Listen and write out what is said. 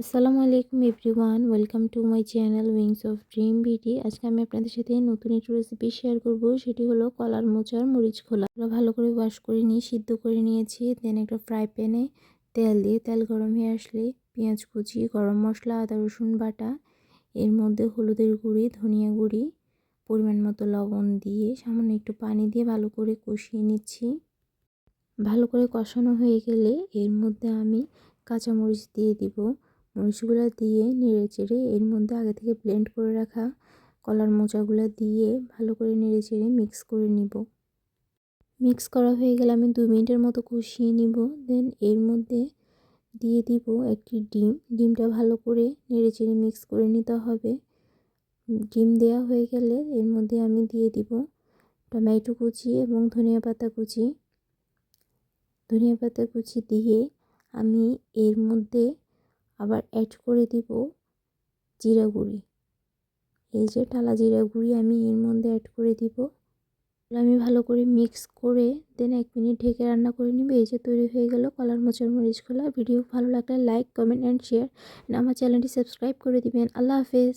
আসসালামু আলাইকুম everyone, welcome to my channel wings of dream BD. আজকে আমি আপনাদের সাথে নতুন একটি রেসিপি শেয়ার করব। সেটি হলো কলার মোচার মরিচ খোলা। ভালো করে ওয়াশ করে নিয়ে সিদ্ধ করে নিয়েছি। দেন একটা ফ্রাই প্যানে তেল দিয়ে, তেল গরম হয়ে আসলে পেঁয়াজ কুচি, গরম মশলা, আদা রসুন বাটা, এর মধ্যে হলুদের গুঁড়ি, ধনিয়া গুঁড়ি, পরিমাণ মতো লবণ দিয়ে সামান্য একটু পানি দিয়ে ভালো করে কষিয়ে নিচ্ছি। ভালো করে কষানো হয়ে গেলে এর মধ্যে আমি কাঁচামরিচ দিয়ে দিব। মরিচগুলো দিয়ে নেড়েচেড়ে এর মধ্যে আগে থেকে ব্লেন্ড করে রাখা কলার মোচাগুলো দিয়ে ভালো করে নেড়েচেড়ে মিক্স করে নিব। মিক্স করা হয়ে গেলে আমি 2 মিনিটের মতো কষিয়ে নিব। দেন এর মধ্যে দিয়ে দিব একটি ডিম। ডিমটা ভালো করে নেড়েচেড়ে মিক্স করে নিতে হবে। ডিম দেওয়া হয়ে গেলে এর মধ্যে আমি দিয়ে দিব টমেটো কুচি এবং ধনিয়া পাতা কুচি। ধনিয়া পাতা কুচি দিয়ে আমি এর মধ্যে আবার অ্যাড করে দিব জিরা গুঁড়ি। এই যে টালা জিরা গুঁড়ি আমি এর মধ্যে অ্যাড করে দিব। আমি ভালো করে মিক্স করে দেন 1 মিনিট ঢেকে রান্না করে নিব। এই যে তৈরি হয়ে গেল কলার মোচার মরিচ খোলা। ভিডিও ভালো লাগলে লাইক, কমেন্ট অ্যান্ড শেয়ার। আমার চ্যানেলটি সাবস্ক্রাইব করে দিবেন। আল্লাহ হাফেজ।